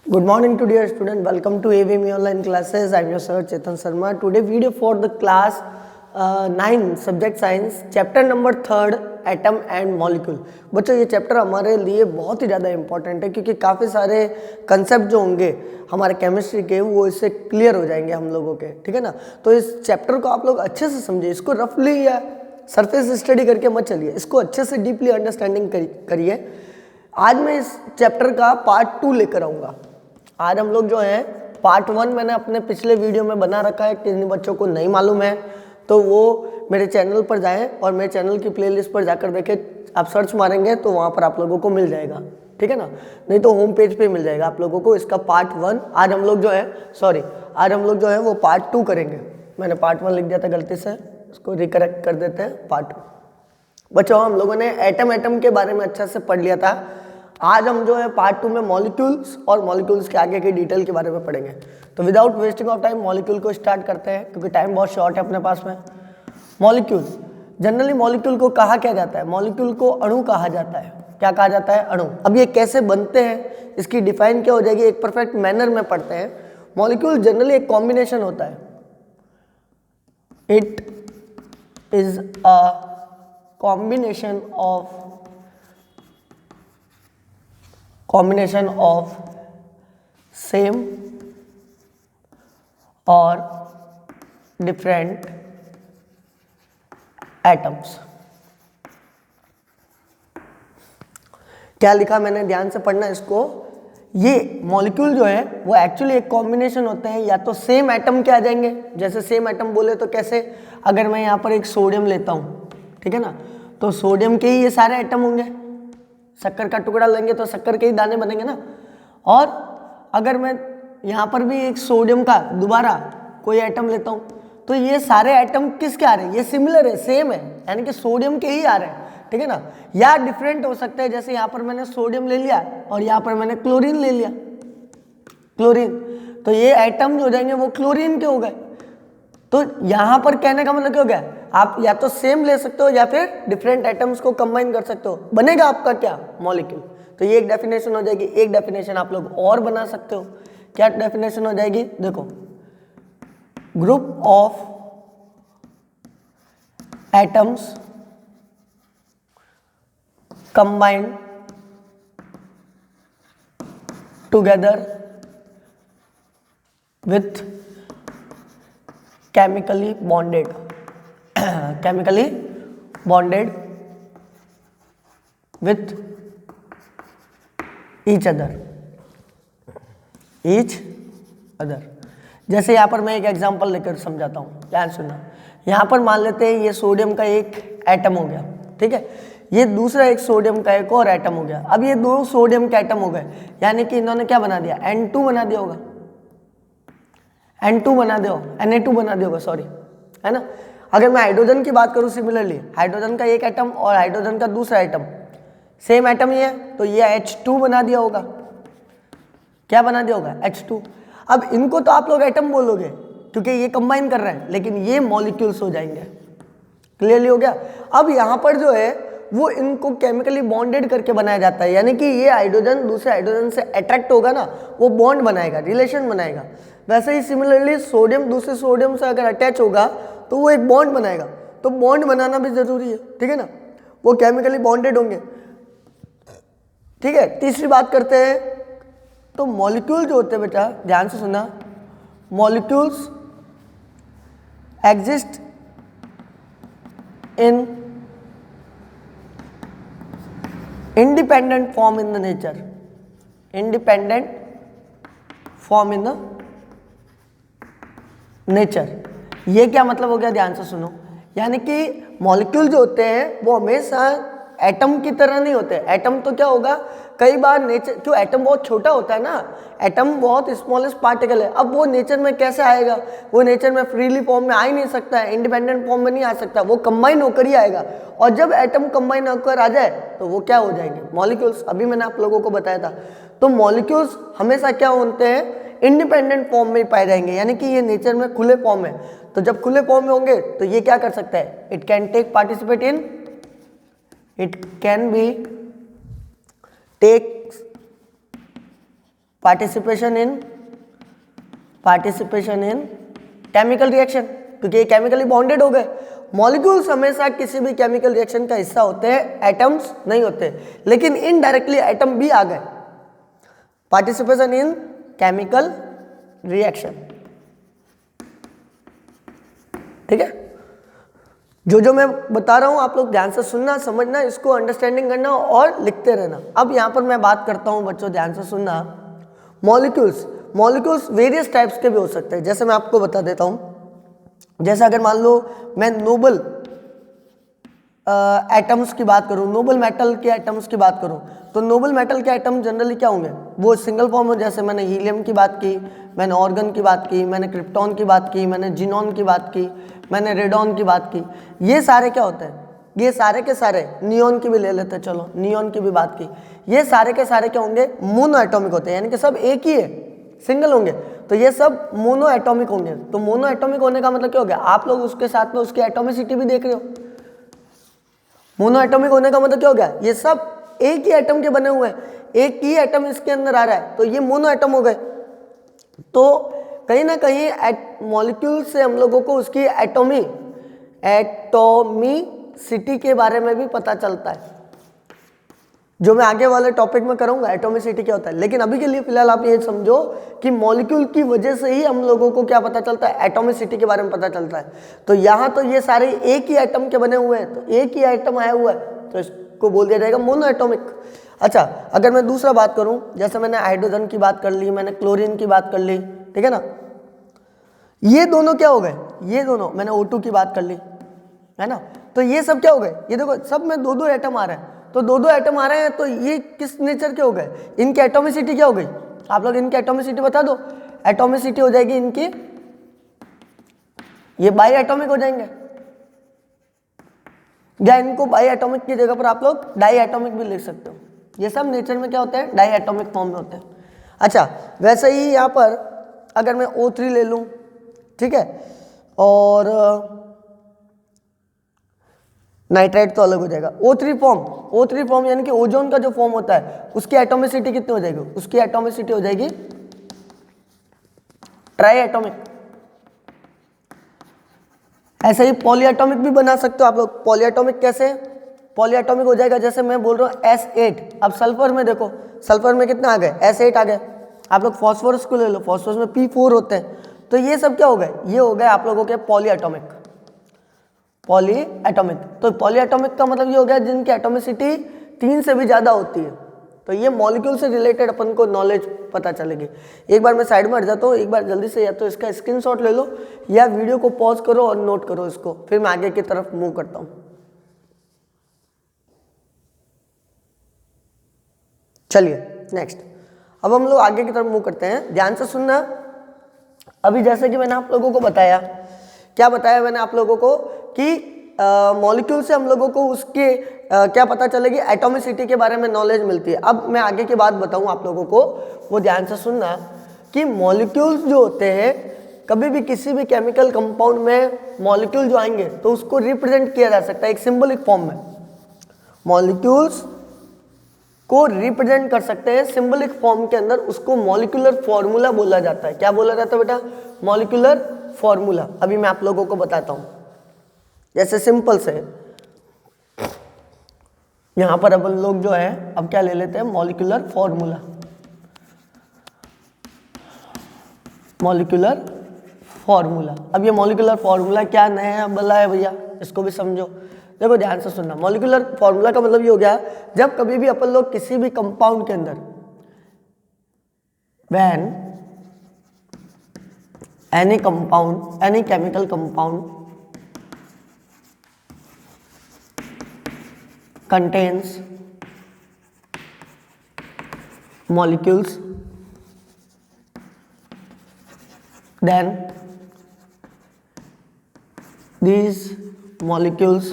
Good morning to dear student. Welcome to AVME online classes. I am your sir Chetan Sharma. Today video for the class 9 subject science chapter number 3 atom and molecule. बच्चों ये chapter हमारे लिए बहुत ही ज़्यादा important है क्योंकि काफ़ी सारे कंसेप्ट जो होंगे हमारे केमिस्ट्री के वो इससे क्लियर हो जाएंगे हम लोगों के, ठीक है ना। तो इस चैप्टर को आप लोग अच्छे से समझिए, इसको रफली या सरफेस स्टडी करके मत चलिए, इसको अच्छे से डीपली अंडरस्टैंडिंग करिए। आज मैं इस चैप्टर का पार्ट 2 लेकर आऊँगा। आज हम लोग जो है पार्ट 1 मैंने अपने पिछले वीडियो में बना रखा है, किन बच्चों को नहीं मालूम है तो वो मेरे चैनल पर जाएं और मेरे चैनल की प्लेलिस्ट पर जाकर देखें। आप सर्च मारेंगे तो वहाँ पर आप लोगों को मिल जाएगा, ठीक है ना, नहीं तो होम पेज पे मिल जाएगा आप लोगों को इसका पार्ट 1। आज हम लोग जो है वो पार्ट 2 करेंगे। मैंने पार्ट 1 लिख दिया था गलती से, उसको रिकरेक्ट कर देते हैं पार्ट 2। बच्चों हम लोगों ने एटम के बारे में अच्छा से पढ़ लिया था। आज हम जो है पार्ट 2 में मॉलिक्यूल्स और मॉलिक्यूल्स के आगे की डिटेल के बारे में पढ़ेंगे। तो without wasting of time molecule को स्टार्ट करते हैं क्योंकि टाइम बहुत शॉर्ट है अपने पास में। मॉलिक्यूल्स, जनरली मॉलिक्यूल को कहा क्या जाता है? मॉलिक्यूल को अणु कहा जाता है। क्या कहा जाता है? अणु। अब ये कैसे बनते हैं, इसकी डिफाइन क्या हो जाएगी, एक परफेक्ट मैनर में पढ़ते हैं। मॉलिक्यूल जनरली एक कॉम्बिनेशन होता है, it is a combination of same or different atoms। क्या लिखा मैंने, ध्यान से पढ़ना इसको। ये मॉलिक्यूल जो है वो एक्चुअली एक कॉम्बिनेशन होते हैं, या तो सेम एटम के आ जाएंगे। जैसे सेम एटम बोले तो कैसे, अगर मैं यहाँ पर एक सोडियम लेता हूँ, ठीक है ना, तो सोडियम के ही ये सारे एटम होंगे। शक्कर का टुकड़ा लेंगे तो शक्कर के ही दाने बनेंगे ना। और अगर मैं यहाँ पर भी एक सोडियम का दोबारा कोई एटम लेता हूँ तो ये सारे एटम किसके आ रहे हैं? ये सिमिलर है, सेम है, यानी कि सोडियम के ही आ रहे हैं, ठीक है ना। या डिफरेंट हो सकते हैं, जैसे यहाँ पर मैंने सोडियम ले लिया और यहाँ पर मैंने क्लोरीन ले लिया, क्लोरीन, तो ये एटम जो हो जाएंगे वो क्लोरीन के हो गए। तो यहाँ पर कहने का मतलब क्या हो गया, आप या तो सेम ले सकते हो या फिर डिफरेंट एटम्स को कंबाइन कर सकते हो, बनेगा आपका क्या? मॉलिक्यूल। तो ये एक डेफिनेशन हो जाएगी। एक डेफिनेशन आप लोग और बना सकते हो। क्या डेफिनेशन हो जाएगी? देखो, group of atoms combined together with chemically bonded with each other। जैसे यहाँ पर मैं एक एग्जांपल लेकर समझाता हूँ, ध्यान सुनना। यहाँ पर मान लेते हैं ये सोडियम का एक एटम हो गया, ठीक है, ये दूसरा एक सोडियम का एक और एटम हो गया। अब ये दो सोडियम के एटम हो गए, यानी कि इन्होंने क्या बना दिया? N2 बना दिया होगा, N2 बना दो, Na2 बना दिया होगा, सॉरी, है ना। अगर मैं हाइड्रोजन की बात करूं, सिमिलरली हाइड्रोजन का एक एटम और हाइड्रोजन का दूसरा एटम सेम एटम ही है, तो ये H2 बना दिया होगा। क्या बना दिया होगा? H2। अब इनको तो आप लोग एटम बोलोगे क्योंकि ये कंबाइन कर रहे हैं, लेकिन ये मॉलिक्यूल्स हो जाएंगे। क्लियरली हो गया। अब यहाँ पर जो है वो इनको केमिकली बॉन्डेड करके बनाया जाता है, यानी कि ये हाइड्रोजन दूसरे हाइड्रोजन से अट्रैक्ट होगा ना, वो बॉन्ड बनाएगा, रिलेशन बनाएगा। वैसे ही सिमिलरली सोडियम दूसरे सोडियम से अगर अटैच होगा तो वो एक बॉन्ड बनाएगा। तो बॉन्ड बनाना भी जरूरी है, ठीक है ना, वो केमिकली बॉन्डेड होंगे, ठीक है। तीसरी बात करते हैं, तो मॉलिक्यूल जो होते हैं बेटा, ध्यान से सुनना, molecules exist in independent form in the nature, independent form in the nature। ये क्या मतलब हो गया? ध्यान से सुनो, यानी कि मॉलिक्यूल जो होते हैं वो हमेशा एटम की तरह नहीं होते। एटम तो क्या होगा, कई बार नेचर, क्यों, एटम बहुत छोटा होता है ना, एटम बहुत स्मॉलेस्ट पार्टिकल है। अब वो नेचर में कैसे आएगा? वो नेचर में फ्रीली फॉर्म में आ ही नहीं सकता है, इंडिपेंडेंट फॉर्म में नहीं आ सकता, वो कंबाइन होकर ही आएगा। और जब एटम कंबाइन होकर आ जाए तो वो क्या हो जाएंगे? मॉलिक्यूल्स। अभी मैंने आप लोगों को बताया था। तो मॉलिक्यूल्स हमेशा क्या होते हैं? इंडिपेंडेंट फॉर्म में पाए जाएंगे, यानी कि ये नेचर में खुले फॉर्म में। तो जब खुले फॉर्म में होंगे तो ये क्या कर सकता है? It can take participate in it can be takes participation in chemical reaction, क्योंकि ये केमिकली बॉन्डेड हो गए। मॉलिक्यूल्स हमेशा किसी भी केमिकल रिएक्शन का हिस्सा होते हैं, एटम्स नहीं होते, लेकिन इनडायरेक्टली एटम भी आ गए। पार्टिसिपेशन इन केमिकल रिएक्शन, ठीक है। जो मैं बता रहा हूं आप लोग ध्यान से सुनना, समझना, इसको अंडरस्टैंडिंग करना और लिखते रहना। अब यहां पर मैं बात करता हूं बच्चों, ध्यान से सुनना। मॉलिक्यूल्स वेरियस टाइप्स के भी हो सकते हैं। जैसे मैं आपको बता देता हूं, जैसे अगर मान लो मैं नोबल एटम्स की बात करूं, नोबल मेटल के एटम्स की बात करूं, तो नोबल मेटल के एटम जनरली क्या होंगे, वो सिंगल फॉर्म में। जैसे मैंने हीलियम की बात की, मैंने ऑर्गन की बात की, मैंने क्रिप्टॉन की बात की, मैंने जिनॉन की बात की, मैंने रेडॉन की बात की। ये सारे क्या होते हैं, ये सारे के सारे, नियॉन की भी ले लेते हैं, चलो नियॉन की भी बात की। ये सारे के सारे क्या होंगे, मोनो एटॉमिक होते हैं, यानी कि सब एक ही है, सिंगल होंगे। तो ये सब मोनो एटॉमिक होंगे। तो मोनो एटॉमिक होने का मतलब क्या हो गया, आप लोग उसके साथ में उसकी एटॉमिसिटी भी देख रहे हो। मोनो एटॉमिक होने का मतलब क्या हो गया, ये सब एक ही एटम के बने हुए हैं, एक ही एटम इसके अंदर आ रहा है, तो ये मोनो एटम हो गए। तो कहीं ना कहीं मॉलिक्यूल से हम लोगों को उसकी एटॉमिसिटी के बारे में भी पता चलता है, जो मैं आगे वाले टॉपिक में करूंगा, एटॉमिसिटी क्या होता है। लेकिन अभी के लिए फिलहाल आप ये समझो कि मॉलिक्यूल की वजह से ही हम लोगों को क्या पता चलता है, एटॉमिसिटी के बारे में पता चलता है। तो यहाँ तो ये सारे एक ही एटम के बने हुए हैं, तो एक ही एटम आया हुआ है, तो इसको बोल दिया जाएगा मोनो एटॉमिक। अच्छा, अगर मैं दूसरा बात करूं, जैसे मैंने हाइड्रोजन की बात कर ली, मैंने क्लोरीन की बात कर ली, ठीक है ना। ये दोनों क्या हो गए, ये दोनों, मैंने O2 की बात कर ली, है ना। तो ये सब क्या हो गए, ये देखो सब में दो दो एटम आ रहे हैं, तो दो दो एटम आ रहे हैं, तो ये किस नेचर के हो गए, इनकी एटॉमिसिटी क्या हो गई, आप लोग इनकी एटॉमिसिटी बता दो। एटॉमिसिटी हो जाएगी इनकी, ये बाई एटॉमिक हो जाएंगे, या इनको बाई एटॉमिक की जगह पर आप लोग डाई एटॉमिक भी लिख सकते हो। ये सब नेचर में क्या होते हैं, डाई एटॉमिक फॉर्म में होते हैं। अच्छा, वैसे ही यहाँ पर अगर मैं O3 ले लूँ, ठीक है, और नाइट्राइट तो अलग हो जाएगा। O3 फॉर्म यानी कि ओजोन का जो फॉर्म होता है, उसकी एटॉमिसिटी कितनी हो जाएगी, उसकी एटॉमिसिटी हो जाएगी ट्राई एटॉमिक। ऐसे ही पॉलीएटॉमिक भी बना सकते हो आप लोग। पॉलीएटॉमिक कैसे, पॉलीएटॉमिक हो जाएगा, जैसे मैं बोल रहा हूँ S8। अब सल्फर में देखो, सल्फर में कितना आ गए, S8 आ गए। आप लोग फॉस्फोरस को ले लो, फॉस्फोरस में P4 होते हैं, तो ये सब क्या हो गए, ये हो गए आप लोगों के पॉलीएटॉमिक। तो पॉलीएटॉमिक का मतलब ये हो गया जिनकी एटॉमिसिटी 3 से भी ज़्यादा होती है। तो ये मॉलिक्यूल से रिलेटेड अपन को नॉलेज पता चलेगी। एक बार मैं साइड में हट जाता हूँ, एक बार जल्दी से या तो इसका स्क्रीनशॉट ले लो या वीडियो को पॉज करो और नोट करो इसको, फिर मैं आगे की तरफ मूव करता हूँ। चलिए नेक्स्ट, अब हम लोग आगे की तरफ मूव करते हैं। ध्यान से सुनना। अभी जैसे कि मैंने आप लोगों को बताया, क्या बताया मैंने आप लोगों को कि मॉलिक्यूल से हम लोगों को उसके क्या पता चलेगी, एटॉमिसिटी के बारे में नॉलेज मिलती है। अब मैं आगे की बात बताऊं आप लोगों को, वो ध्यान से सुनना कि मॉलिक्यूल्स जो होते हैं, कभी भी किसी भी केमिकल कंपाउंड में मॉलिक्यूल जो आएंगे तो उसको रिप्रेजेंट किया जा सकता है एक सिंबलिक फॉर्म में। मॉलिक्यूल्स को रिप्रेजेंट कर सकते हैं सिंबलिक फॉर्म के अंदर, उसको मॉलिक्यूलर फॉर्मूला बोला जाता है। क्या बोला जाता है बेटा, मॉलिक्यूलर फॉर्मूला। अभी मैं आप लोगों को बताता हूं, जैसे सिंपल से यहां पर अपन लोग जो है अब क्या ले लेते हैं, मॉलिक्यूलर फॉर्मूला। मॉलिक्यूलर फॉर्मूला, अब ये मॉलिक्यूलर फॉर्मूला क्या नया बोला है भैया, इसको भी समझो। देखो ध्यान से सुनना, मॉलिक्यूलर फॉर्मूला का मतलब ये हो गया, जब कभी भी अपन लोग किसी भी कंपाउंड के अंदर, when any compound, any chemical compound contains molecules, then these molecules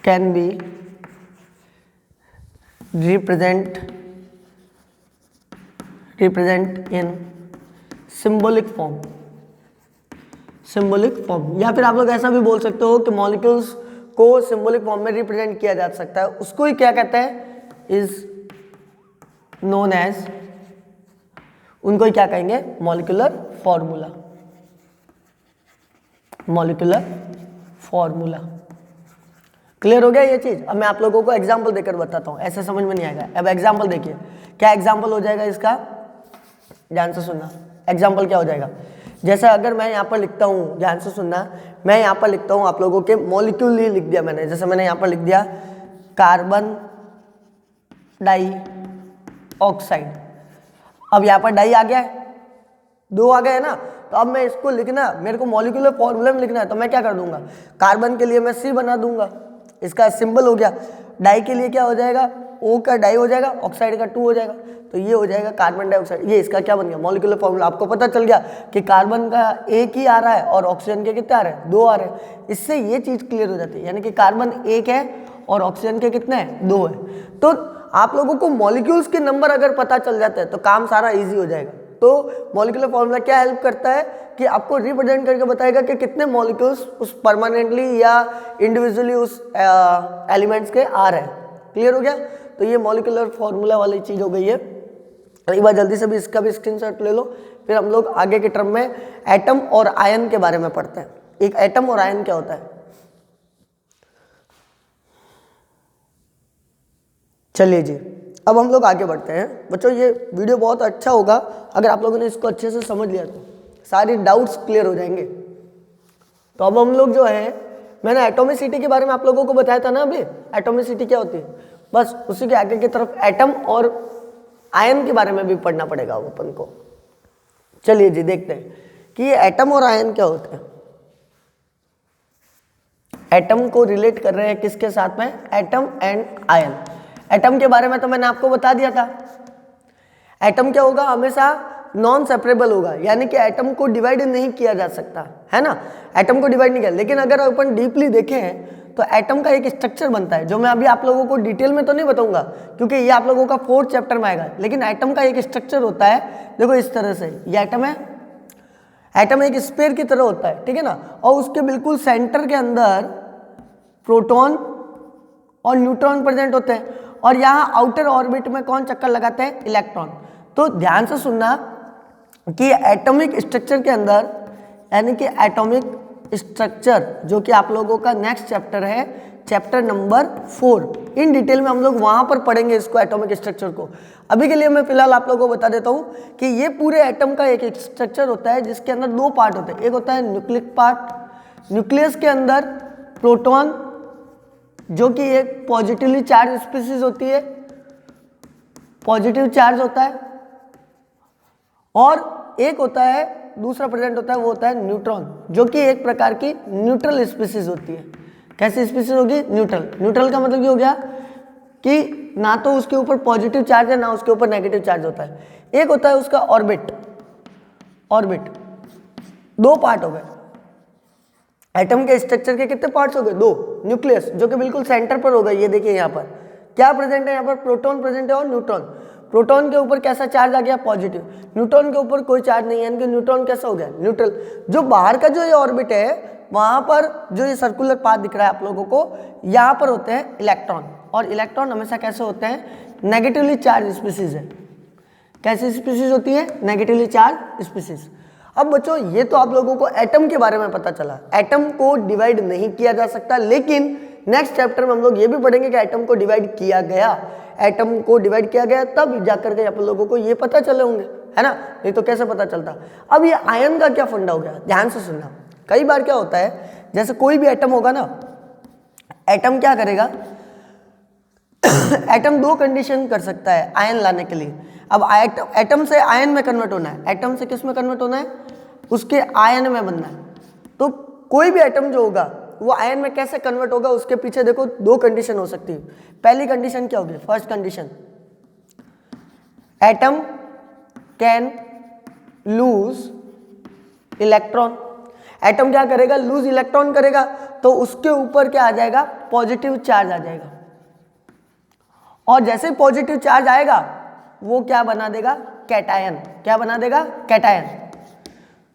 can be represent in symbolic form। या फिर आप लोग ऐसा भी बोल सकते हो कि मॉलिक्यूल्स को सिंबॉलिक फॉर्म में रिप्रेजेंट किया जा सकता है, उसको ही क्या कहते हैं, इज नोन एज, उनको ही क्या कहेंगे, molecular formula, molecular formula. Clear हो गया ये चीज। अब मैं आप लोगों को एग्जांपल देकर बताता हूं, ऐसे समझ में नहीं आएगा। अब एग्जांपल देखिए, क्या एग्जांपल हो जाएगा इसका, ध्यान से सुनना। एग्जांपल क्या हो जाएगा, जैसे अगर मैं यहाँ पर लिखता हूँ, ध्यान से सुनना, मैं यहाँ पर लिखता हूँ, आप लोगों के मॉलिक्यूल ही लिख दिया मैंने। जैसे मैंने यहाँ पर लिख दिया कार्बन डाई ऑक्साइड। अब यहाँ पर डाई आ गया है, 2 आ गए है ना, तो अब मैं इसको लिखना, मेरे को मॉलिक्यूलर फॉर्मूला में लिखना है, तो मैं क्या कर दूंगा, कार्बन के लिए मैं C बना दूंगा, इसका सिंबल हो गया। डाई के लिए क्या हो जाएगा, O का डाई हो जाएगा, ऑक्साइड का 2 हो जाएगा, तो ये हो जाएगा कार्बन डाइऑक्साइड। ये इसका क्या बन गया, मॉलिक्यूलर फॉर्मूला। आपको पता चल गया कि कार्बन का एक ही आ रहा है और ऑक्सीजन के कितने आ रहे हैं, 2 आ रहे हैं। इससे ये चीज क्लियर हो जाती है, यानी कि कार्बन 1 है और ऑक्सीजन के कितने हैं, 2 है। तो आप लोगों को मॉलिक्यूल्स के नंबर अगर पता चल जाते हैं तो काम सारा ईजी हो जाएगा। तो मॉलिक्यूलर फॉर्मूला क्या हेल्प करता है कि आपको रिप्रेजेंट करके बताएगा कि कितने मॉलिक्यूल्स उस परमानेंटली या इंडिविजुअली उस एलिमेंट्स के आ रहे हैं। क्लियर हो गया। तो ये मॉलिक्यूलर फॉर्मूला वाली चीज हो गई है। एक बार जल्दी से भी इसका भी स्क्रीनशॉट ले लो, फिर हम लोग आगे के टर्म में एटम और आयन के बारे में पढ़ते हैं। एक एटम और आयन क्या होता है, चलिए जी अब हम लोग आगे बढ़ते हैं। बच्चों ये वीडियो बहुत अच्छा होगा अगर आप लोगों ने इसको अच्छे से समझ लिया तो सारी डाउट्स क्लियर हो जाएंगे। तो अब हम लोग जो है, मैंने एटॉमिसिटी के बारे में आप लोगों को बताया था ना, अभी एटॉमिसिटी क्या होती है, बस उसी के आगे की तरफ एटम और आयन के बारे में भी पढ़ना पड़ेगा अपन को। चलिए जी देखते हैं कि ये एटम और आयन क्या होते हैं। एटम को रिलेट कर रहे हैं किसके साथ में, एटम एंड आयन। एटम के बारे में तो मैंने आपको बता दिया था। एटम क्या होगा, हमेशा नॉन सेपरेबल होगा, यानी कि एटम को डिवाइड नहीं किया जा सकता है ना, एटम को डिवाइड नहीं किया। लेकिन अगर अपन डीपली देखें तो एटम का एक स्ट्रक्चर बनता है, जो मैं अभी आप लोगों को डिटेल में तो नहीं बताऊंगा क्योंकि ये आप लोगों का 4th चैप्टर में आएगा। लेकिन एटम का एक स्ट्रक्चर होता है, देखो इस तरह से, ये एटम है, एटम एक स्फीयर की तरह होता है, ठीक है ना, और उसके बिल्कुल सेंटर के अंदर प्रोटॉन और न्यूट्रॉन प्रेजेंट होते हैं, और यहाँ आउटर ऑर्बिट में कौन चक्कर लगाते हैं, इलेक्ट्रॉन। तो ध्यान से सुनना कि एटॉमिक स्ट्रक्चर के अंदर, यानी कि एटॉमिक स्ट्रक्चर जो कि आप लोगों का नेक्स्ट चैप्टर है, चैप्टर नंबर 4, इन डिटेल में हम लोग वहां पर पढ़ेंगे इसको, एटॉमिक स्ट्रक्चर को। अभी के लिए मैं फिलहाल आप लोगों को बता देता हूं कि ये पूरे एटम का एक स्ट्रक्चर होता है जिसके अंदर 2 पार्ट होते हैं। एक होता है न्यूक्लिक पार्ट, न्यूक्लियस के अंदर प्रोटॉन जो कि एक पॉजिटिवली चार्ज स्पीशीज होती है, पॉजिटिव चार्ज होता है, और एक होता है दूसरा प्रेजेंट होता है, वो होता है न्यूट्रॉन जो कि एक प्रकार की न्यूट्रल स्पीशीज होती है। कैसी स्पीशीज होगी, न्यूट्रल। न्यूट्रल का मतलब ये हो गया कि ना तो उसके ऊपर पॉजिटिव चार्ज है ना उसके ऊपर नेगेटिव चार्ज होता है। एक होता है उसका ऑर्बिट, ऑर्बिट 2 पार्ट हो गए। एटम के स्ट्रक्चर के कितने पार्ट्स हो गए, 2। न्यूक्लियस जो कि बिल्कुल सेंटर पर होगा, ये देखिए यहाँ पर क्या प्रेजेंट है, यहाँ पर प्रोटॉन प्रेजेंट है और न्यूट्रॉन। प्रोटॉन के ऊपर कैसा चार्ज आ गया, पॉजिटिव। न्यूट्रॉन के ऊपर कोई चार्ज नहीं है, यानी कि न्यूट्रॉन कैसा हो गया, न्यूट्रल। जो बाहर का जो ये ऑर्बिट है वहां पर जो ये सर्कुलर पाथ दिख रहा है आप लोगों को, यहाँ पर होते हैं इलेक्ट्रॉन, और इलेक्ट्रॉन हमेशा कैसे होते हैं, नेगेटिवली चार्ज स्पीशीज है। कैसी स्पीशीज होती है, नेगेटिवली चार्ज स्पीशीज। अब बच्चों ये तो आप लोगों को एटम के बारे में पता चला, एटम को डिवाइड नहीं किया जा सकता, लेकिन नेक्स्ट चैप्टर में हम लोग ये भी पढ़ेंगे कि एटम को डिवाइड किया गया, एटम को डिवाइड किया गया तब जाकर के आप लोगों को ये पता चले होंगे, है ना, नहीं तो कैसे पता चलता। अब ये आयन का क्या फंडा हो गया, ध्यान से सुनना। कई बार क्या होता है, जैसे कोई भी एटम होगा ना, एटम क्या करेगा एटम 2 कंडीशन कर सकता है आयन लाने के लिए। अब एटम से आयन में कन्वर्ट होना है, एटम से किस में कन्वर्ट होना है, उसके आयन में बनना है। तो कोई भी एटम जो होगा वो आयन में कैसे कन्वर्ट होगा, उसके पीछे देखो 2 कंडीशन हो सकती है। पहली कंडीशन क्या होगी, first condition, atom can lose electron. Atom क्या करेगा, लूज इलेक्ट्रॉन करेगा, तो उसके ऊपर क्या आ जाएगा, पॉजिटिव चार्ज आ जाएगा, और जैसे ही पॉजिटिव चार्ज आएगा वो क्या बना देगा, कैटायन। क्या बना देगा, कैटायन।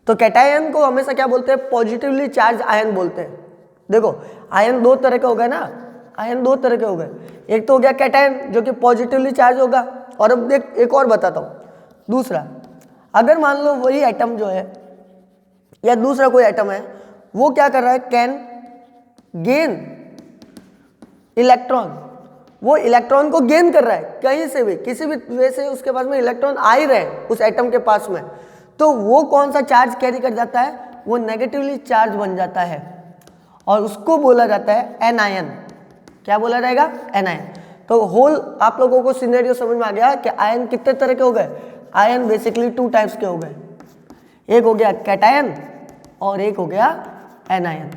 तो कैटायन को हमेशा क्या बोलते हैं, पॉजिटिवली चार्ज आयन बोलते हैं। देखो आयन 2 तरह के हो गए ना, आयन 2 तरह के हो गए। एक तो हो गया कैटायन जो कि पॉजिटिवली चार्ज होगा, और अब देख एक और बताता हूँ। दूसरा, अगर मान लो वही एटम जो है या दूसरा कोई एटम है वो क्या कर रहा है, कैन गेन इलेक्ट्रॉन, वो इलेक्ट्रॉन को गेन कर रहा है कहीं से भी, किसी भी वे से उसके पास में इलेक्ट्रॉन आ ही रहे हैं उस एटम के पास में, तो वो कौन सा चार्ज कैरी कर जाता है, वो नेगेटिवली चार्ज बन जाता है और उसको बोला जाता है एनायन। क्या बोला जाएगा, एनायन। तो होल आप लोगों को सिनेरियो समझ में आ गया कि आयन कितने तरह के हो गए, आयन बेसिकली 2 टाइप्स के हो गए, एक हो गया कैटायन और एक हो गया एनायन।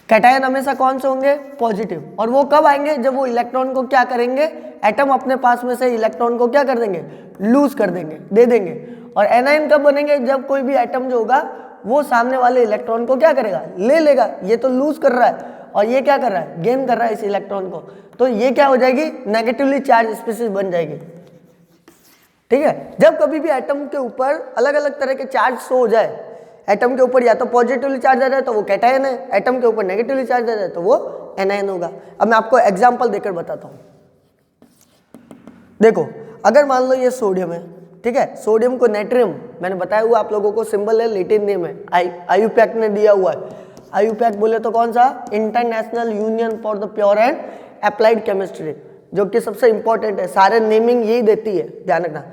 कैटायन हमेशा कौन से होंगे, पॉजिटिव, और वो कब आएंगे, जब वो इलेक्ट्रॉन को क्या करेंगे, एटम अपने पास में से इलेक्ट्रॉन को क्या कर देंगे, लूज कर देंगे, दे देंगे। और एनायन कब बनेंगे, जब कोई भी एटम जो होगा वो सामने वाले इलेक्ट्रॉन को क्या करेगा, ले लेगा। ये तो लूज कर रहा है और ये क्या कर रहा है, गेन कर रहा है इस इलेक्ट्रॉन को, तो ये क्या हो जाएगी, नेगेटिवली चार्ज स्पीशीज बन जाएगी। ठीक है, जब कभी भी एटम के ऊपर अलग अलग तरह के चार्ज शो हो जाए, एटम के ऊपर या तो पॉजिटिवली चार्ज आ जाए तो वो कैटायन है, एटम के ऊपर नेगेटिवली चार्ज आ जाए तो वो एनायन होगा। अब मैं आपको एग्जांपल देकर बताता हूँ। देखो, अगर मान लो ये सोडियम है, ठीक है, सोडियम को नेट्रियम, मैंने बताया हुआ आप लोगों को, सिंबल है, लैटिन नेम है, आईयूपैक ने दिया हुआ है। आईयूपैक बोले तो कौन सा, international union for the pure and applied chemistry, जो कि सबसे इंपॉर्टेंट है, सारे नेमिंग यही देती है, ध्यान रखना।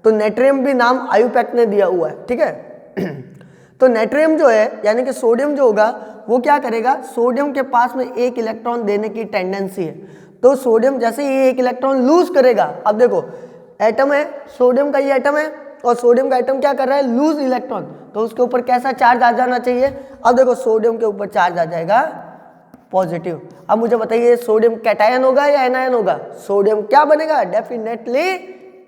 तो नेट्रियम भी नाम आईयूपैक ने दिया हुआ है, ठीक है। तो नेट्रियम जो है यानी कि सोडियम जो होगा वो क्या करेगा, सोडियम के पास में एक इलेक्ट्रॉन देने की टेंडेंसी है, तो सोडियम जैसे ही एक इलेक्ट्रॉन लूज करेगा, अब देखो एटम है, सोडियम का ये एटम है और सोडियम का एटम क्या कर रहा है, लूज इलेक्ट्रॉन, तो उसके ऊपर कैसा चार्ज आ जाना चाहिए, अब देखो सोडियम के ऊपर चार्ज आ जाएगा पॉजिटिव। अब मुझे बताइए सोडियम कैटायन होगा या एनायन होगा, सोडियम क्या बनेगा, डेफिनेटली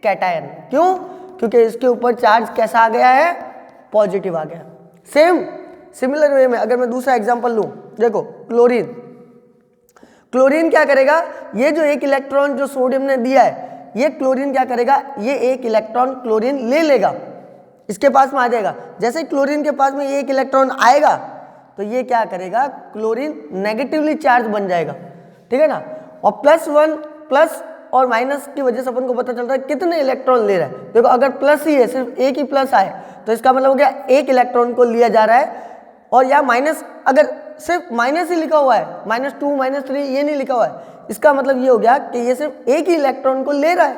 कैटायन। क्यों, क्योंकि इसके ऊपर चार्ज कैसा आ गया है, पॉजिटिव आ गया। सेम सिमिलर वे में अगर मैं दूसरा एग्जांपल लूं, देखो क्लोरीन, क्लोरीन क्या करेगा, ये जो एक इलेक्ट्रॉन जो सोडियम ने दिया है, ये क्लोरीन क्या करेगा, ये एक इलेक्ट्रॉन क्लोरीन ले लेगा, इसके पास में आ जाएगा। जैसे क्लोरीन के पास में एक इलेक्ट्रॉन आएगा तो ये क्या करेगा, क्लोरीन नेगेटिवली चार्ज बन जाएगा, ठीक है ना। और +1 प्लस और माइनस की वजह से अपन को पता चलता है कितने इलेक्ट्रॉन ले रहा है। देखो अगर प्लस ही है, सिर्फ एक ही प्लस आए तो इसका मतलब हो गया एक इलेक्ट्रॉन को लिया जा रहा है, और या माइनस, अगर सिर्फ माइनस ही लिखा हुआ है, -2 -3 ये नहीं लिखा हुआ है, इसका मतलब ये हो गया कि ये सिर्फ एक ही इलेक्ट्रॉन को ले रहा है,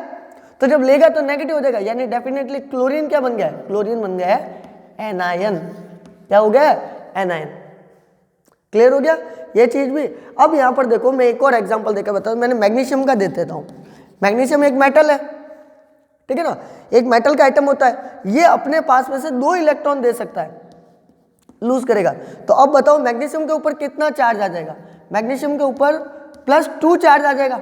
तो जब लेगा तो नेगेटिव हो जाएगा, यानी डेफिनेटली क्लोरीन क्या बन गया है, क्लोरीन बन गया है एनायन। क्या हो गया, एनायन। क्लियर हो गया ये चीज भी। अब यहाँ पर देखो मैं एक और एग्जांपल देकर बताऊँ, मैंने मैग्नीशियम का दे देता हूँ। मैग्नीशियम एक मेटल है, ठीक है ना, एक मेटल का आइटम होता है, ये अपने पास में से 2 इलेक्ट्रॉन दे सकता है, लूज करेगा। तो अब बताओ मैग्नीशियम के ऊपर कितना चार्ज आ जाएगा, मैग्नीशियम के ऊपर +2 चार्ज आ जाएगा।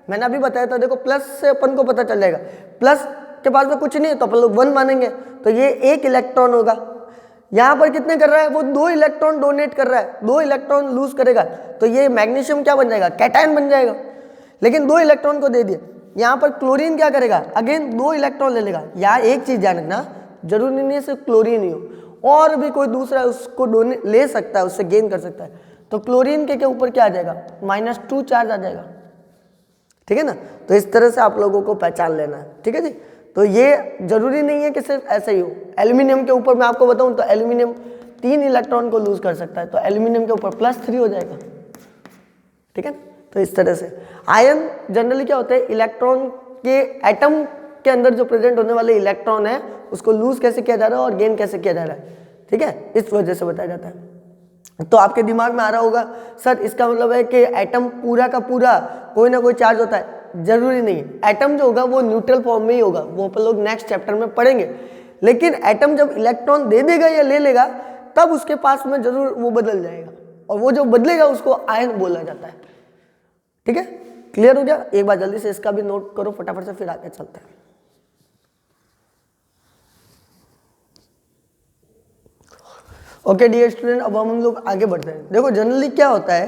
मैंने अभी बताया था, देखो प्लस से अपन को पता चल जाएगा, प्लस के पास में कुछ नहीं है तो अपन लोग 1 मानेंगे, तो ये एक इलेक्ट्रॉन होगा। यहाँ पर कितने कर रहा है, वो 2 इलेक्ट्रॉन डोनेट कर रहा है, 2 इलेक्ट्रॉन लूज करेगा, तो ये मैग्नीशियम क्या बन जाएगा, कैटायन बन जाएगा। लेकिन 2 इलेक्ट्रॉन को दे दिए। यहाँ पर क्लोरीन क्या करेगा, अगेन 2 इलेक्ट्रॉन ले लेगा। यहाँ एक चीज ध्यान रखना, जरूरी नहीं है सिर्फ क्लोरीन ही हो, और भी कोई दूसरा उसको डोनेट ले सकता है, उससे गेन कर सकता है। तो क्लोरीन के ऊपर क्या आ जाएगा, -2 चार्ज आ जाएगा, ठीक है ना। तो इस तरह से आप लोगों को पहचान लेना है, ठीक है जी। तो ये जरूरी नहीं है कि सिर्फ ऐसा ही हो। एल्यूमिनियम के ऊपर मैं आपको बताऊं तो एल्यूमिनियम 3 इलेक्ट्रॉन को लूज कर सकता है, तो एल्यूमिनियम के ऊपर +3 हो जाएगा, ठीक है। तो इस तरह से आयन जनरली क्या होते हैं, इलेक्ट्रॉन के एटम के अंदर जो प्रेजेंट होने वाले इलेक्ट्रॉन है उसको लूज कैसे किया जा रहा है और गेन कैसे किया जा रहा है, ठीक है, इस वजह से बताया जाता है। तो आपके दिमाग में आ रहा होगा सर इसका मतलब है कि एटम पूरा का पूरा कोई ना कोई चार्ज होता है, जरूरी नहीं है। एटम जो होगा वो न्यूट्रल फॉर्म में ही होगा, वो अपन लोग नेक्स्ट चैप्टर में पढ़ेंगे। लेकिन एटम जब इलेक्ट्रॉन दे देगा या ले लेगा तब उसके पास में जरूर वो बदल जाएगा, और वो जो बदलेगा उसको आयन बोला जाता है, ठीक है। क्लियर हो गया। एक बार जल्दी से इसका भी नोट करो फटाफट से, फिर आगे चलते हैं। ओके डियर स्टूडेंट, अब हम लोग आगे बढ़ते हैं। देखो जनरली क्या होता है,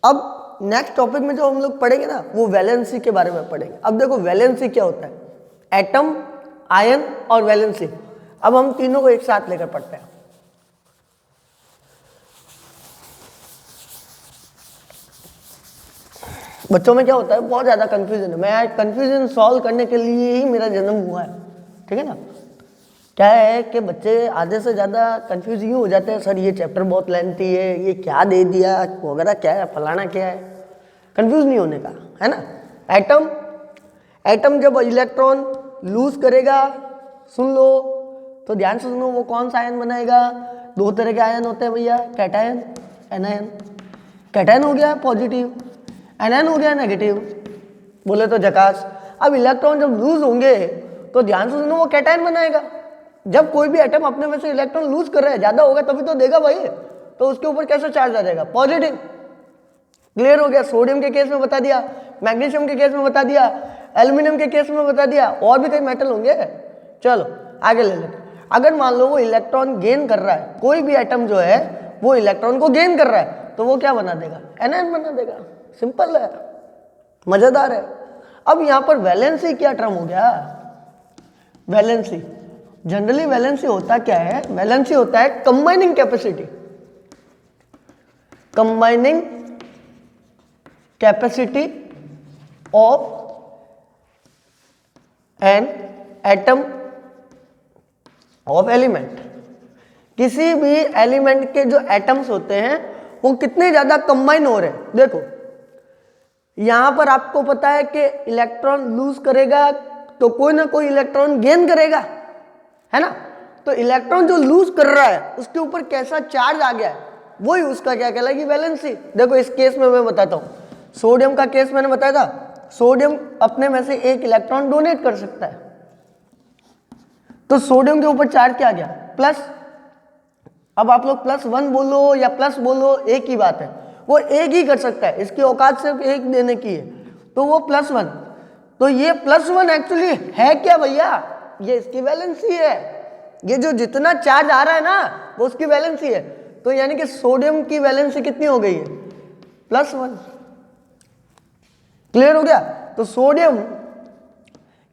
अब नेक्स्ट टॉपिक में जो हम लोग पढ़ेंगे ना वो वैलेंसी के बारे में पढ़ेंगे। अब देखो वैलेंसी क्या होता है, एटम, आयन और वैलेंसी। अब हम तीनों को एक साथ लेकर पढ़ते हैं। बच्चों में क्या होता है, बहुत ज़्यादा कंफ्यूजन है। मैं कंफ्यूजन सॉल्व करने के लिए ही मेरा जन्म हुआ है, ठीक है ना। क्या है कि बच्चे आधे से ज़्यादा कंफ्यूज यूँ हो जाते हैं, सर ये चैप्टर बहुत लेंथी है, ये क्या दे दिया वगैरह, क्या है फलाना क्या है। कंफ्यूज नहीं होने का, है ना। एटम जब इलेक्ट्रॉन लूज करेगा, सुन लो तो ध्यान से सुनो, वो कौन सा आयन बनाएगा। दो तरह के आयन होते हैं भैया, कैटायन एनायन। कैटायन हो गया पॉजिटिव, एनायन हो गया नेगेटिव, बोले तो झकास। अब इलेक्ट्रॉन जब लूज होंगे तो ध्यान से सुनो, वो कैटायन बनाएगा। जब कोई भी एटम अपने में से इलेक्ट्रॉन लूज कर रहा है, ज्यादा होगा तभी तो देगा भाई, तो उसके ऊपर कैसा चार्ज आ जाएगा, पॉजिटिव। क्लियर हो गया। सोडियम के केस में बता दिया, मैग्नीशियम के केस में बता दिया, एल्यूमिनियम के केस में बता दिया, और भी कई मेटल होंगे। चलो आगे ले लेते। अगर मान लो वो इलेक्ट्रॉन गेन कर रहा है, कोई भी एटम जो है वो इलेक्ट्रॉन को गेन कर रहा है, तो वो क्या बना देगा, एनायन बना देगा। सिंपल है, मजेदार है। अब यहां पर वैलेंसी क्या टर्म हो गया, वैलेंसी। जनरली वैलेंसी होता क्या है, वैलेंसी होता है combining capacity, combining capacity of an atom of element. किसी भी एलिमेंट के जो एटम्स होते हैं वो कितने ज्यादा कंबाइन हो रहे हैं। देखो यहां पर आपको पता है कि इलेक्ट्रॉन लूज करेगा तो कोई ना कोई इलेक्ट्रॉन गेन करेगा, है ना। तो इलेक्ट्रॉन जो लूज कर रहा है उसके ऊपर कैसा चार्ज आ गया है, वही उसका क्या कहलाएगी, वैलेंसी। देखो इस केस में मैं बताता हूं, सोडियम का केस मैंने बताया था, सोडियम अपने में से एक इलेक्ट्रॉन डोनेट कर सकता है, तो सोडियम के ऊपर चार्ज क्या आ गया, प्लस। अब आप लोग +1 बोलो या प्लस बोलो, एक ही बात है, वो एक ही कर सकता है, इसकी औकात सिर्फ एक देने की है, तो वो +1। तो ये +1 एक्चुअली है क्या भैया, ये इसकी वैलेंसी है। ये जो जितना चार्ज आ रहा है ना वो उसकी वैलेंसी है। तो यानी कि सोडियम की वैलेंसी कितनी हो गई है, +1। क्लियर हो गया। तो सोडियम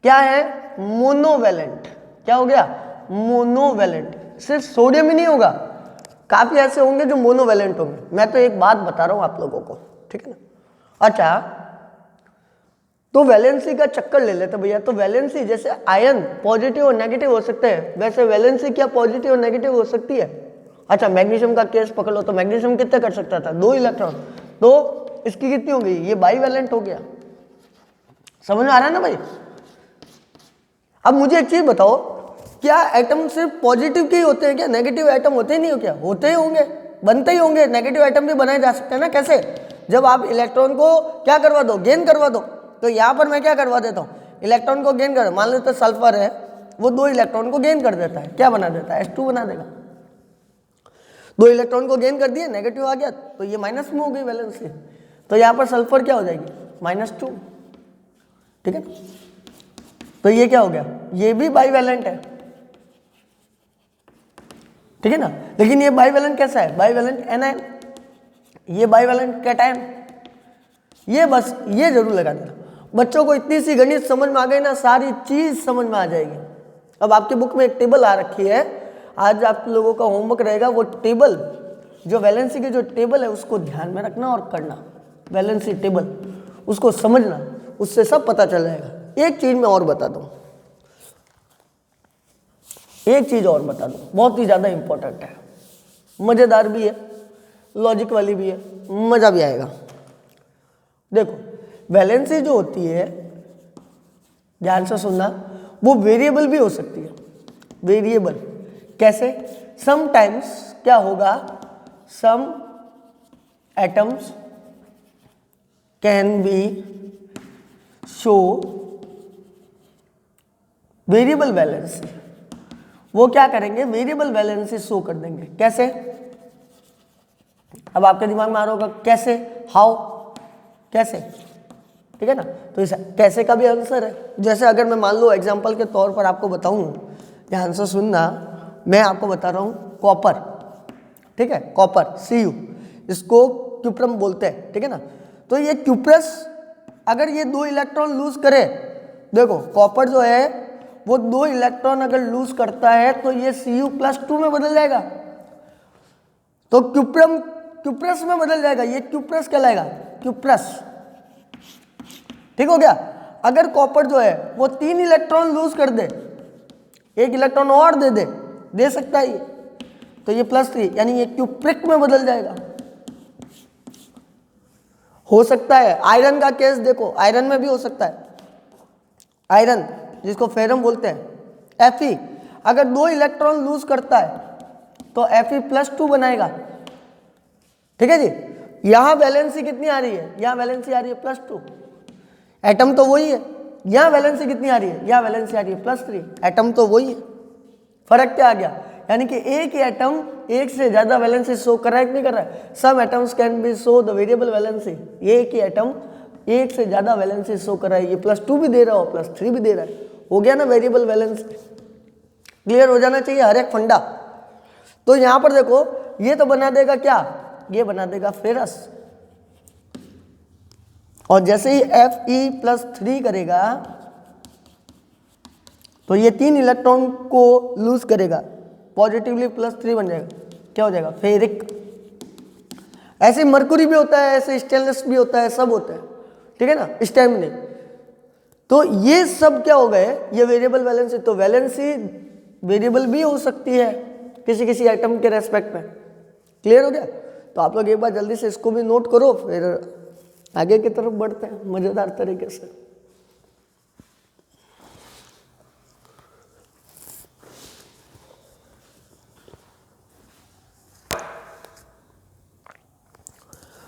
क्या है, मोनोवैलेंट। क्या हो गया, मोनोवैलेंट। सिर्फ सोडियम ही नहीं होगा, काफी ऐसे होंगे जो मोनोवैलेंट होंगे। मैं तो एक बात बता रहा हूं आप लोगों को, ठीक है ना। अच्छा तो वैलेंसी का चक्कर ले लेते भैया। तो वैलेंसी जैसे आयन पॉजिटिव और नेगेटिव हो सकते हैं, वैसे वैलेंसी क्या पॉजिटिव और नेगेटिव हो सकती है। अच्छा मैग्नीशियम का केस पकड़ लो, तो मैग्नीशियम कितने कर सकता था, 2 इलेक्ट्रॉन, तो इसकी कितनी हो गई, ये बाईवैलेंट हो गया। समझ में आ रहा है ना भाई। अब मुझे एक चीज बताओ, क्या एटम सिर्फ पॉजिटिव के ही होते हैं क्या, नेगेटिव एटम होते ही नहीं हो क्या, होते ही होंगे, बनते ही होंगे। नेगेटिव एटम भी बनाए जा सकते हैं ना, कैसे, जब आप इलेक्ट्रॉन को क्या करवा दो, गेन करवा दो। तो यहां पर मैं क्या करवा देता हूं, इलेक्ट्रॉन को गेन कर, मान लेते सल्फर है, वो 2 इलेक्ट्रॉन को गेन कर देता है, क्या बना देता है, H2 बना देगा। 2 इलेक्ट्रॉन को गेन कर दिए, नेगेटिव आ गया, तो ये माइनस में हो गई वैलेंसी। तो यहां पर सल्फर क्या हो जाएगी, -2, ठीक है। तो ये क्या हो गया, ये भी बाईवैलेंट है, ठीक है ना। लेकिन ये बाईवैलेंट कैसा है, बाईवैलेंट एनायन, ये बाईवैलेंट कैटायन। ये बस ये जरूर लगा देना। बच्चों को इतनी सी गणित समझ में आ गई ना, सारी चीज समझ में आ जाएगी। अब आपकी बुक में एक टेबल आ रखी है, आज आप लोगों का होमवर्क रहेगा, वो टेबल जो वैलेंसी की जो टेबल है उसको ध्यान में रखना और करना। वैलेंसी टेबल उसको समझना, उससे सब पता चल जाएगा। एक चीज मैं और बता दूं, एक चीज और बता दूं, बहुत ही ज्यादा इंपॉर्टेंट है, मजेदार भी है, लॉजिक वाली भी है, मजा भी आएगा। देखो वैलेंसी जो होती है, ध्यान से सुनना, वो वेरिएबल भी हो सकती है। वेरिएबल कैसे, समटाइम्स क्या होगा, some atoms can be show variable valency. वो क्या करेंगे, वेरिएबल वैलेंसी शो कर देंगे। कैसे, अब आपके दिमाग में आ रहा होगा कैसे, हाउ, कैसे, ठीक है ना। तो इस कैसे का भी आंसर है। जैसे अगर मैं मान लो एग्जांपल के तौर पर आपको बताऊं, ध्यान से सुनना, मैं आपको बता रहा हूं कॉपर, ठीक है, कॉपर Cu, इसको क्यूप्रम बोलते हैं, ठीक है ना। तो ये क्यूप्रस अगर ये 2 इलेक्ट्रॉन लूज करे, देखो कॉपर जो है वो 2 इलेक्ट्रॉन अगर लूज करता है तो ये Cu+2 में बदल जाएगा, तो क्यूप्रम क्यूप्रस में बदल जाएगा, ये क्यूप्रस कहलाएगा, क्यूप्रस, ठीक हो गया। अगर कॉपर जो है वो 3 इलेक्ट्रॉन लूज कर दे, 1 इलेक्ट्रॉन और दे सकता है ये, तो ये +3 यानी ये क्यूप्रिक में बदल जाएगा। हो सकता है आयरन का केस देखो, आयरन में भी हो सकता है। आयरन जिसको फेरम बोलते हैं, Fe अगर 2 इलेक्ट्रॉन लूज करता है तो Fe+2 बनाएगा। ठीक है जी। यहां वैलेंसी कितनी आ रही है, यहां वैलेंसी आ रही है +2, एटम तो वही है। यहां वैलेंसी कितनी आ रही है, यहां वैलेंसी आ रही है +3, एटम तो वही है। फर्क क्या आ गया, यानी कि एक ही एटम एक से ज्यादा वैलेंसी शो कर रहा है कि नहीं कर रहा है। Some atoms can be show the variable valency, एक ही एटम एक से ज्यादा वैलेंसी शो कर रहा है, ये +2 भी दे रहा हो +3 भी दे रहा है, हो गया ना वेरिएबल वैलेंसी। क्लियर हो जाना चाहिए हर एक फंडा। तो यहां पर देखो ये तो बना देगा क्या, ये बना देगा फेरस, और जैसे ही Fe+3 करेगा तो ये 3 इलेक्ट्रॉन को लूज करेगा, पॉजिटिवली +3 बन जाएगा, क्या हो जाएगा, फेरिक। ऐसे मरकुरी भी होता है, ऐसे स्टेनलेस भी होता है, सब होता है, ठीक है ना, स्टैमिनिक। तो ये सब क्या हो गए, ये वेरिएबल वैलेंसी। तो वैलेंसी वेरिएबल भी हो सकती है किसी किसी एटम के रेस्पेक्ट में। क्लियर हो गया। तो आप लोग एक बार जल्दी से इसको भी नोट करो, फिर आगे की तरफ बढ़ते हैं मजेदार तरीके से।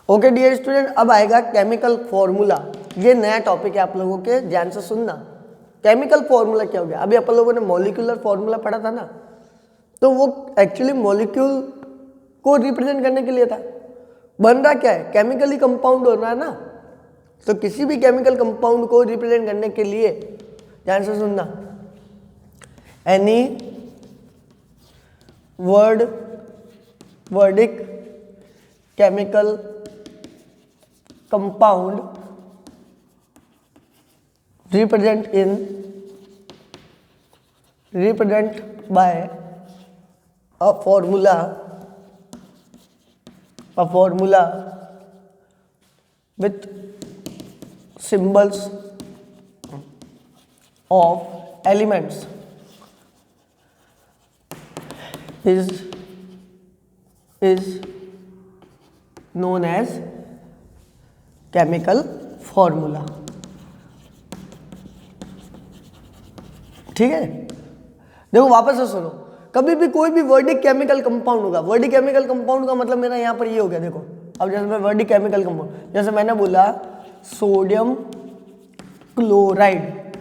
ओके डियर स्टूडेंट, अब आएगा केमिकल फॉर्मूला। ये नया टॉपिक है आप लोगों के, ध्यान से सुनना। केमिकल फॉर्मूला क्या हो गया, अभी अपन लोगों ने मॉलिक्यूलर फॉर्मूला पढ़ा था ना, तो वो एक्चुअली मॉलिक्यूल को रिप्रेजेंट करने के लिए था। बन रहा क्या है, केमिकली कंपाउंड हो रहा है ना, तो किसी भी केमिकल कंपाउंड को रिप्रेजेंट करने के लिए ध्यान से सुनना, any verdict chemical compound represent by a formula with symbols of elements is known as chemical formula। ठीक है, देखो वापस से सुनो, कभी भी कोई भी वर्डिक केमिकल कंपाउंड होगा, वर्डिक केमिकल कंपाउंड का मतलब मेरा यहाँ पर ये हो गया। देखो अब जैसे मैं वर्डिक केमिकल कंपाउंड, जैसे मैंने बोला सोडियम क्लोराइड,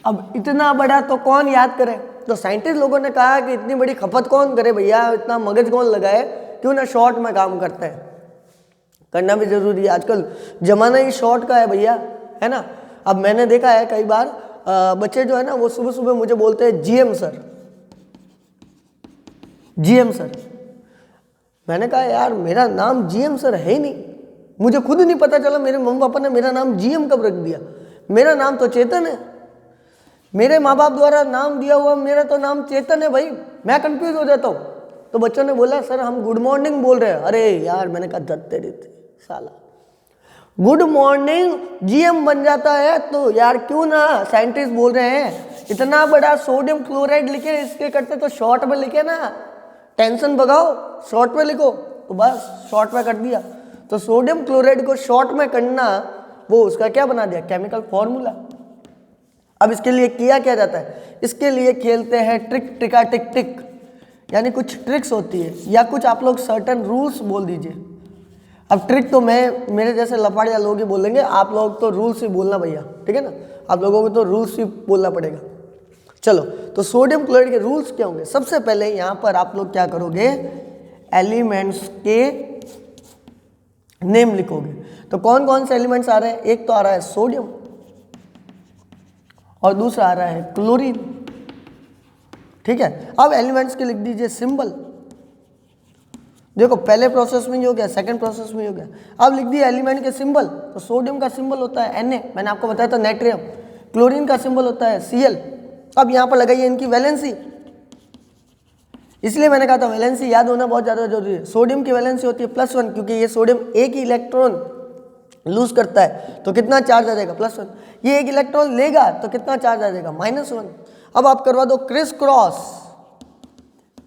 अब इतना बड़ा तो कौन याद करे, तो साइंटिस्ट लोगों ने कहा कि इतनी बड़ी खपत कौन करे भैया, इतना मगज कौन लगाए, क्यों ना शॉर्ट में काम करते हैं, करना भी जरूरी है, आजकल जमाना ही शॉर्ट का है भैया, है ना। अब मैंने देखा है कई बार बच्चे जो है ना वो सुबह सुबह मुझे बोलते हैं जीएम सर, जीएम सर। मैंने कहा यार मेरा नाम जीएम सर है ही नहीं, मुझे खुद नहीं पता चला मेरे मम्मी पापा ने मेरा नाम जीएम कब रख दिया, मेरा नाम तो चेतन है, मेरे माँ बाप द्वारा नाम दिया हुआ मेरा तो नाम चेतन है भाई, मैं कंफ्यूज हो जाता हूँ। तो बच्चों ने बोला सर हम गुड मॉर्निंग बोल रहे हैं। अरे यार मैंने कहा जद तेरी साला, गुड मॉर्निंग जीएम बन जाता है तो यार क्यों ना साइंटिस्ट बोल रहे हैं, इतना बड़ा सोडियम क्लोराइड लिखे, इसके करते तो शॉर्ट में लिखे ना, टेंशन भगाओ शॉर्ट में लिखो, तो बस शॉर्ट में कर दिया। तो सोडियम क्लोराइड को शॉर्ट में करना, वो उसका क्या बना दिया, केमिकल फॉर्मूला। अब इसके लिए किया क्या जाता है, इसके लिए खेलते हैं ट्रिक टिका टिक टिक, यानी कुछ ट्रिक्स होती है या कुछ आप लोग सर्टन रूल्स बोल दीजिए। अब ट्रिक तो मैं मेरे जैसे लफाड़िया लोग ही बोलेंगे, आप लोग तो रूल्स ही बोलना भैया, ठीक है ना, आप लोगों को तो रूल्स ही बोलना पड़ेगा। चलो तो सोडियम क्लोराइड के रूल्स क्या होंगे, सबसे पहले यहाँ पर आप लोग क्या करोगे, एलिमेंट्स के नेम लिखोगे। तो कौन कौन से एलिमेंट्स आ रहे हैं, एक तो आ रहा है सोडियम और दूसरा आ रहा है क्लोरीन, ठीक है। अब एलिमेंट्स के लिख दीजिए सिंबल, देखो पहले प्रोसेस में ही हो गया, सेकंड प्रोसेस में ही हो गया। अब लिख दिया एलिमेंट के सिंबल, तो सोडियम का सिंबल होता है Na, मैंने आपको बताया था नाइट्रियम, क्लोरीन का सिंबल होता है Cl। अब यहाँ पर लगाइए इनकी वैलेंसी, इसलिए मैंने कहा था वैलेंसी याद होना बहुत ज़्यादा जरूरी है। सोडियम की वैलेंसी होती है +1, क्योंकि ये सोडियम एक ही इलेक्ट्रॉन लूज करता है तो कितना चार्ज आ जाएगा, +1। ये एक इलेक्ट्रॉन लेगा तो कितना चार्ज आ जाएगा, -1। अब आप करवा दो क्रिस क्रॉस,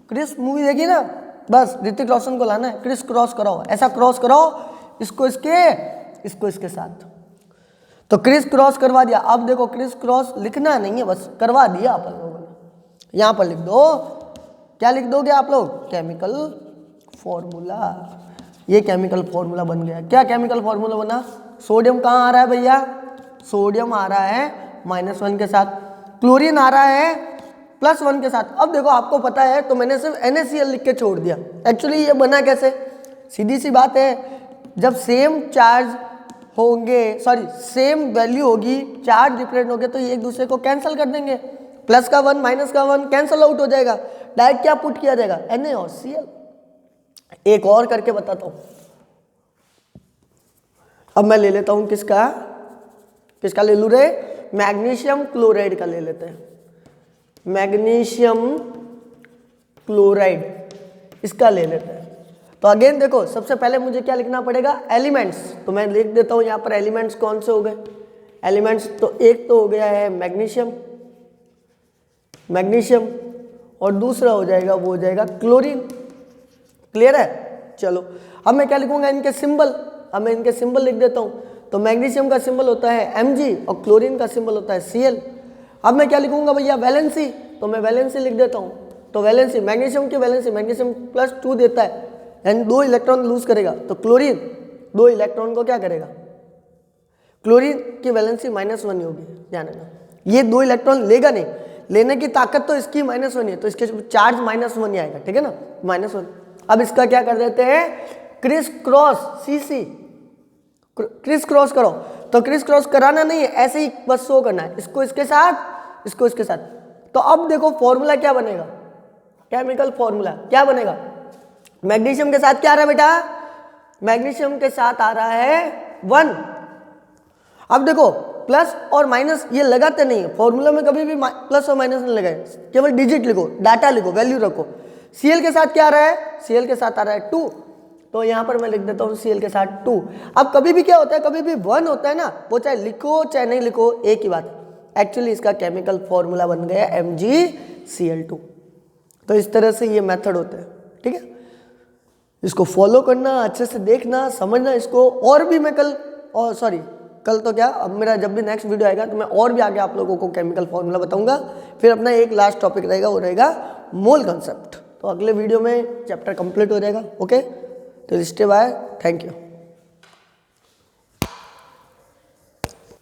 क्रिस मूवी देखी ना, बस ऋतिक रोशन को लाना है, क्रिस क्रॉस कराओ, ऐसा क्रॉस कराओ, इसको इसके साथ, तो क्रिस क्रॉस करवा दिया। अब देखो क्रिस क्रॉस लिखना नहीं है, बस करवा दिया आप लोगों ने। यहाँ पर लिख दो, क्या लिख दोगे आप लोग, केमिकल फॉर्मूला। ये केमिकल फॉर्मूला बन गया। क्या केमिकल फॉर्मूला बना, सोडियम कहाँ आ रहा है भैया, सोडियम आ रहा है -1 के साथ, क्लोरीन आ रहा है +1 के साथ। अब देखो आपको पता है तो मैंने सिर्फ NaCl लिख के छोड़ दिया। एक्चुअली ये बना कैसे, सीधी सी बात है, जब सेम चार्ज होंगे, सॉरी सेम वैल्यू होगी, चार्ज डिफरेंट होंगे तो ये एक दूसरे को कैंसिल कर देंगे, प्लस का 1 माइनस का 1 कैंसिल आउट हो जाएगा, डायरेक्ट क्या पुट किया जाएगा, Na और Cl। एक और करके बताता हूं, अब मैं ले लेता हूं किसका ले लू रे, मैग्नीशियम क्लोराइड का ले लेते हैं, मैग्नीशियम क्लोराइड इसका ले लेते हैं। तो अगेन देखो सबसे पहले मुझे क्या लिखना पड़ेगा, एलिमेंट्स, तो मैं लिख देता हूं यहां पर एलिमेंट्स कौन से हो गए, एलिमेंट्स तो एक तो हो गया है मैग्नीशियम और दूसरा हो जाएगा वो हो जाएगा क्लोरीन। क्लियर है, चलो अब मैं क्या लिखूंगा, इनके सिंबल, अब मैं इनके सिंबल लिख देता हूं। तो मैग्नीशियम का सिंबल होता है Mg और क्लोरीन का सिंबल होता है Cl। अब मैं क्या लिखूंगा भैया, वैलेंसी, तो मैं वैलेंसी लिख देता हूं। तो वैलेंसी, मैग्नीशियम की वैलेंसी, मैग्नीशियम +2 देता है यानी 2 इलेक्ट्रॉन लूज करेगा, तो क्लोरीन 2 इलेक्ट्रॉन को क्या करेगा, क्लोरीन की वैलेंसी -1 होगी, ध्यान रखना। ये 2 इलेक्ट्रॉन लेगा नहीं, लेने की ताकत तो इसकी -1 है, तो इसके चार्ज -1 ही आएगा, ठीक है ना, -1। अब इसका क्या कर देते हैं, criss cross, CC criss cross करो, तो क्रिस क्रॉस कराना नहीं है, ऐसे ही बस शो करना है, इसको इसके साथ, इसको इसके साथ। तो अब देखो फॉर्मूला क्या बनेगा, केमिकल फॉर्मूला क्या बनेगा, मैग्नीशियम के साथ क्या आ रहा है बेटा, मैग्नीशियम के साथ आ रहा है 1। अब देखो प्लस और माइनस ये लगाते नहीं है फॉर्मूला में, कभी भी प्लस और माइनस नहीं लगाए, केवल डिजिट लिखो, डाटा लिखो, वैल्यू रखो। Cl के साथ क्या आ रहा है, Cl के साथ आ रहा है 2, तो यहां पर मैं लिख देता हूं Cl के साथ 2। अब कभी भी क्या होता है, कभी भी 1 होता है ना, वो चाहे लिखो चाहे नहीं लिखो एक ही बात है। एक्चुअली इसका केमिकल फॉर्मूला बन गया MgCl2। तो इस तरह से ये मेथड होता है, ठीक है, इसको फॉलो करना, अच्छे से देखना, समझना इसको। और भी मैं कल तो क्या, अब मेरा जब भी नेक्स्ट वीडियो आएगा तो मैं और भी आगे आप लोगों को केमिकल फॉर्मूला बताऊंगा। फिर अपना एक लास्ट टॉपिक रहेगा, वो रहेगा मोल कंसेप्ट। तो अगले वीडियो में चैप्टर कंप्लीट हो जाएगा। ओके, तो स्टे बाय, थैंक यू।